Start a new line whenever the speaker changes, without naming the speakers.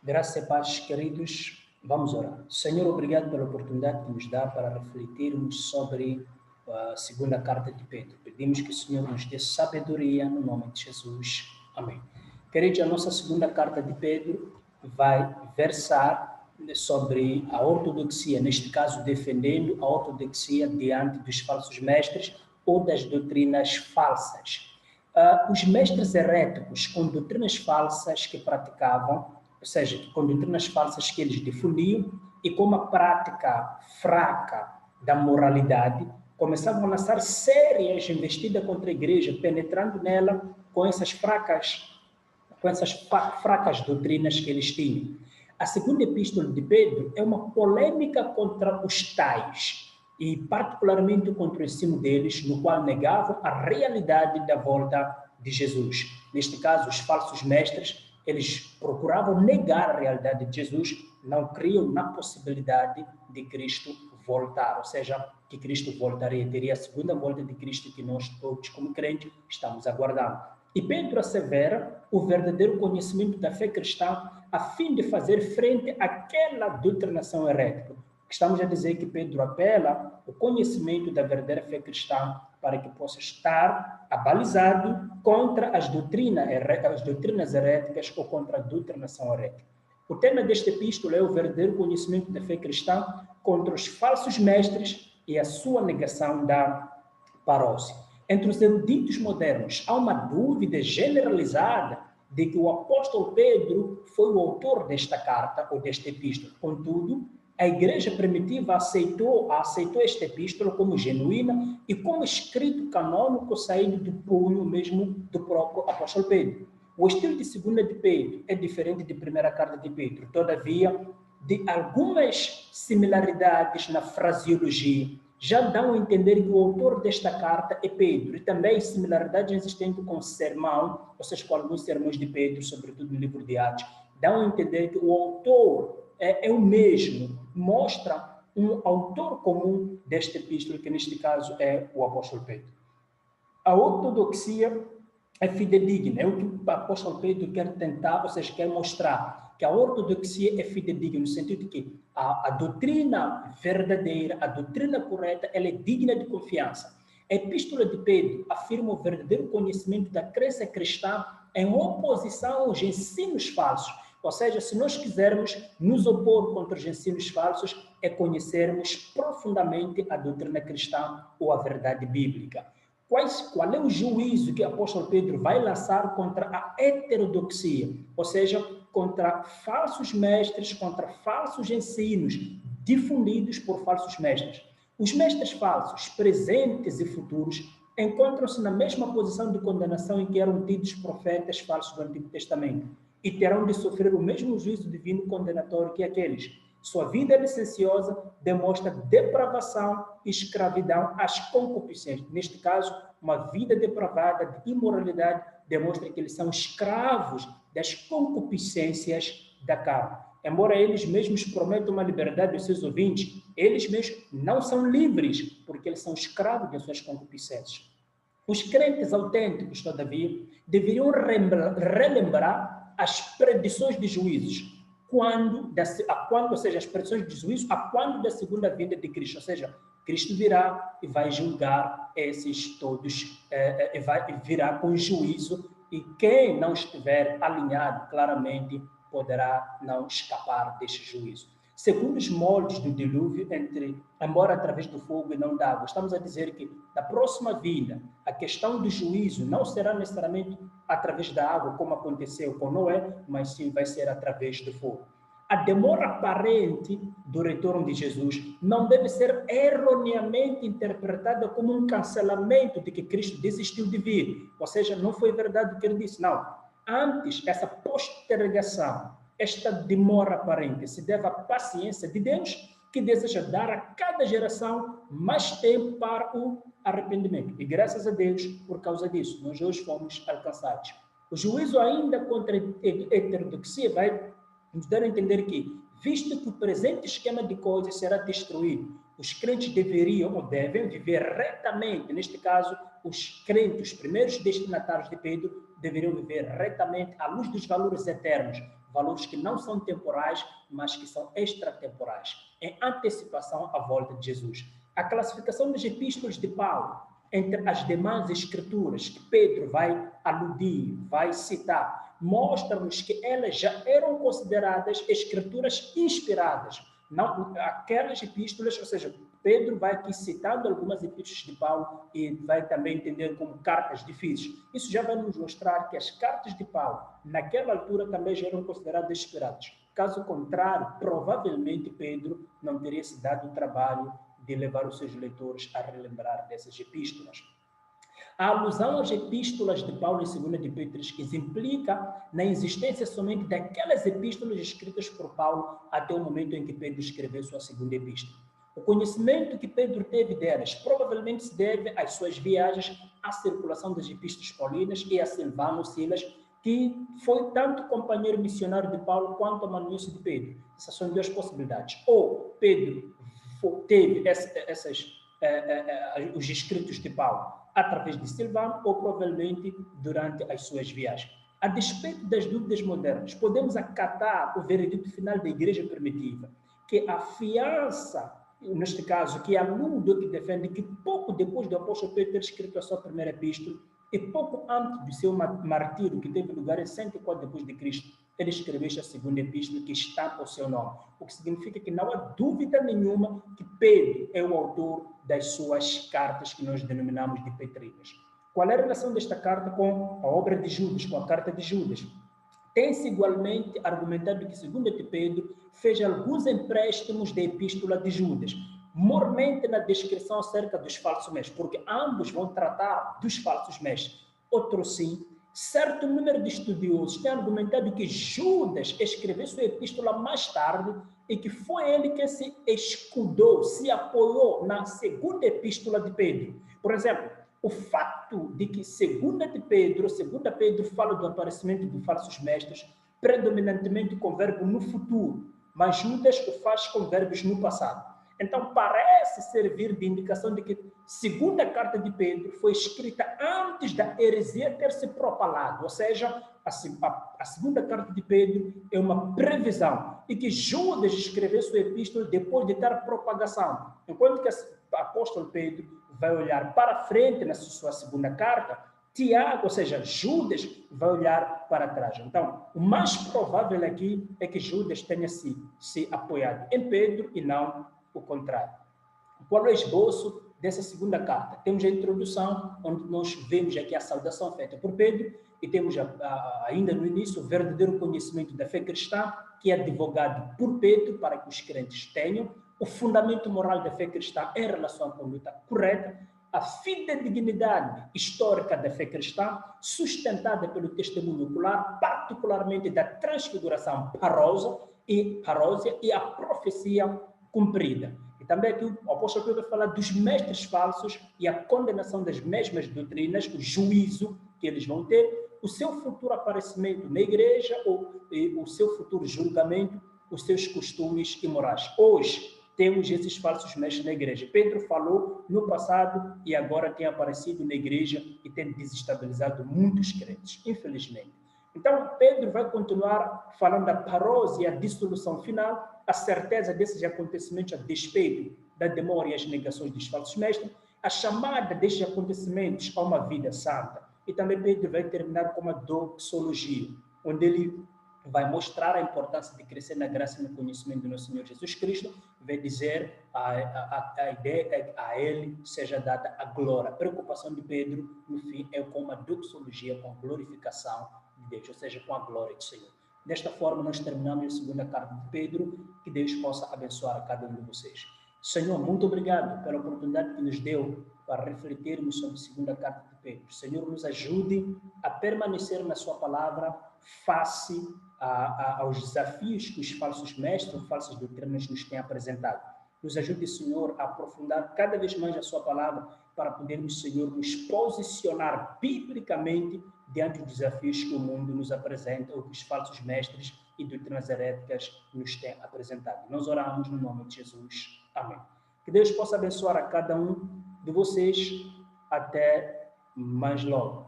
Graça e paz, queridos. Vamos orar. Senhor, obrigado pela oportunidade que nos dá para refletirmos sobre a segunda carta de Pedro. Pedimos que o Senhor nos dê sabedoria no nome de Jesus. Amém. Queridos, a nossa segunda carta de Pedro vai versar sobre a ortodoxia, neste caso defendendo a ortodoxia diante dos falsos mestres ou das doutrinas falsas. Os mestres heréticos com doutrinas falsas que praticavam, ou seja, com doutrinas falsas que eles difundiam e com uma prática fraca da moralidade, começavam a lançar sérias investidas contra a igreja, penetrando nela com essas fracas doutrinas que eles tinham. A segunda epístola de Pedro é uma polêmica contra os tais, e particularmente contra o ensino deles, no qual negavam a realidade da volta de Jesus. Neste caso, os falsos mestres, eles procuravam negar a realidade de Jesus, não criam na possibilidade de Cristo voltar, ou seja, que Cristo voltaria, teria a segunda volta de Cristo que nós todos, como crentes, estamos aguardando. E Pedro assevera o verdadeiro conhecimento da fé cristã a fim de fazer frente àquela doutrinação herética. Estamos a dizer que Pedro apela o conhecimento da verdadeira fé cristã para que possa estar abalizado contra as doutrinas heréticas ou contra a doutrinação herética. O tema desta epístola é o verdadeiro conhecimento da fé cristã contra os falsos mestres e a sua negação da parousia. Entre os eruditos modernos, há uma dúvida generalizada de que o apóstolo Pedro foi o autor desta carta ou desta epístola. Contudo, a igreja primitiva aceitou esta epístola como genuína e como escrito canônico saído do punho mesmo do próprio apóstolo Pedro. O estilo de segunda de Pedro é diferente de primeira carta de Pedro, todavia, de algumas similaridades na fraseologia já dão a entender que o autor desta carta é Pedro, e também similaridades existentes com o sermão, ou seja, com alguns sermões de Pedro, sobretudo no livro de Atos, dão a entender que o autor é o mesmo, mostra um autor comum desta epístola, que neste caso é o apóstolo Pedro. A ortodoxia é fidedigna, é o que o apóstolo Pedro quer tentar, ou seja, quer mostrar que a ortodoxia é fidedigna, no sentido de que a doutrina verdadeira, a doutrina correta, ela é digna de confiança. A epístola de Pedro afirma o verdadeiro conhecimento da crença cristã em oposição aos ensinos falsos. Ou seja, se nós quisermos nos opor contra os ensinos falsos, é conhecermos profundamente a doutrina cristã ou a verdade bíblica. Qual é o juízo que o apóstolo Pedro vai lançar contra a heterodoxia? Ou seja, contra falsos mestres, contra falsos ensinos difundidos por falsos mestres. Os mestres falsos, presentes e futuros, encontram-se na mesma posição de condenação em que eram tidos profetas falsos do Antigo Testamento e terão de sofrer o mesmo juízo divino condenatório que aqueles. Sua vida licenciosa demonstra depravação e escravidão às concupiscências. Neste caso, uma vida depravada de imoralidade demonstra que eles são escravos das concupiscências da carne. Embora eles mesmos prometam uma liberdade aos seus ouvintes, eles mesmos não são livres, porque eles são escravos das suas concupiscências. Os crentes autênticos, todavia, deveriam relembrar as predições de juízos, ou seja, as predições de juízo, a quando da segunda vinda de Cristo, ou seja, Cristo virá e vai julgar esses todos, virá com juízo, e quem não estiver alinhado claramente poderá não escapar deste juízo. Segundo os moldes do dilúvio, embora através do fogo e não da água, estamos a dizer que na próxima vinda, a questão do juízo não será necessariamente através da água, como aconteceu com Noé, mas sim vai ser através do fogo. A demora aparente do retorno de Jesus não deve ser erroneamente interpretada como um cancelamento de que Cristo desistiu de vir. Ou seja, não foi verdade o que ele disse, não. Antes, essa postergação, esta demora aparente, se deve à paciência de Deus, que deseja dar a cada geração mais tempo para o arrependimento. E graças a Deus, por causa disso, nós hoje fomos alcançados. O juízo ainda contra a heterodoxia vai nos dar a entender que, visto que o presente esquema de coisas será destruído, os crentes deveriam ou devem viver retamente, neste caso, os crentes, os primeiros destinatários de Pedro, deveriam viver retamente à luz dos valores eternos, valores que não são temporais, mas que são extratemporais, em antecipação à volta de Jesus. A classificação das epístolas de Paulo entre as demais escrituras que Pedro vai aludir, vai citar, mostra-nos que elas já eram consideradas escrituras inspiradas, não aquelas epístolas, ou seja, Pedro vai aqui citando algumas epístolas de Paulo e vai também entender como cartas difíceis. Isso já vai nos mostrar que as cartas de Paulo, naquela altura, também já eram consideradas inspiradas. Caso contrário, provavelmente Pedro não teria se dado o trabalho de levar os seus leitores a relembrar dessas epístolas. A alusão às epístolas de Paulo e 2 de Pedro implica na existência somente daquelas epístolas escritas por Paulo até o momento em que Pedro escreveu sua segunda epístola. O conhecimento que Pedro teve delas provavelmente se deve às suas viagens, à circulação das epístolas paulinas e a Silvano Silas, que foi tanto companheiro missionário de Paulo quanto amanuense de Pedro. Essas são duas possibilidades. Ou Pedro teve os escritos de Paulo através de Silvano ou provavelmente durante as suas viagens. A despeito das dúvidas modernas, podemos acatar o veredito final da igreja primitiva, que afiança, neste caso, que é aluno do que defende que pouco depois do apóstolo Pedro ter escrito a sua primeira epístola e pouco antes do seu martírio, que teve lugar em 104 depois de Cristo, ele escreveu esta segunda epístola que está o seu nome, o que significa que não há dúvida nenhuma que Pedro é o autor das suas cartas que nós denominamos de Petrinas. Qual é a relação desta carta com a obra de Judas, com a carta de Judas? Tem-se igualmente argumentado que 2 de Pedro fez alguns empréstimos da epístola de Judas, mormente na descrição acerca dos falsos mestres, porque ambos vão tratar dos falsos mestres. Outro sim, certo número de estudiosos tem argumentado que Judas escreveu sua epístola mais tarde e que foi ele que se escudou, se apoiou na segunda epístola de Pedro. Por exemplo, o fato de que 2 Pedro fala do aparecimento de falsos mestres, predominantemente com verbo no futuro, mas Judas o faz com verbos no passado. Então, parece servir de indicação de que a segunda carta de Pedro foi escrita antes da heresia ter se propalado, ou seja, a segunda carta de Pedro é uma previsão, e que Judas escreveu sua epístola depois de dar propagação, enquanto que o apóstolo Pedro vai olhar para frente na sua segunda carta, Tiago, ou seja, Judas, vai olhar para trás. Então, o mais provável aqui é que Judas tenha se apoiado em Pedro e não o contrário. Qual é o esboço dessa segunda carta? Temos a introdução, onde nós vemos aqui a saudação feita por Pedro, e temos ainda no início o verdadeiro conhecimento da fé cristã, que é advogado por Pedro para que os crentes tenham, o fundamento moral da fé cristã em relação à conduta correta, a fidedignidade histórica da fé cristã, sustentada pelo testemunho ocular, particularmente da transfiguração parósia e a profecia cumprida. E também aqui o apóstolo Pedro vai falar dos mestres falsos e a condenação das mesmas doutrinas, o juízo que eles vão ter, o seu futuro aparecimento na igreja ou o seu futuro julgamento, os seus costumes imorais. Hoje, temos esses falsos mestres na igreja. Pedro falou no passado e agora tem aparecido na igreja e tem desestabilizado muitos crentes, infelizmente. Então, Pedro vai continuar falando da parousia, a dissolução final, a certeza desses acontecimentos a despeito da demora e as negações dos falsos mestres, a chamada destes acontecimentos a uma vida santa. E também Pedro vai terminar com uma doxologia, onde ele vai mostrar a importância de crescer na graça e no conhecimento do nosso Senhor Jesus Cristo, vai dizer a ideia é que a ele seja dada a glória. A preocupação de Pedro, no fim, é com uma doxologia, com a glorificação de Deus, ou seja, com a glória do Senhor. Desta forma, nós terminamos a segunda carta de Pedro, que Deus possa abençoar a cada um de vocês. Senhor, muito obrigado pela oportunidade que nos deu para refletirmos sobre a segunda carta de Pedro. Senhor, nos ajude a permanecer na sua palavra face aos desafios que os falsos mestres, os falsos doutrinas nos têm apresentado. Nos ajude, Senhor, a aprofundar cada vez mais a sua palavra para podermos, Senhor, nos posicionar biblicamente diante dos desafios que o mundo nos apresenta, ou que os falsos mestres e doutrinas heréticas nos têm apresentado. Nós oramos no nome de Jesus. Amém. Que Deus possa abençoar a cada um de vocês. Até mais logo.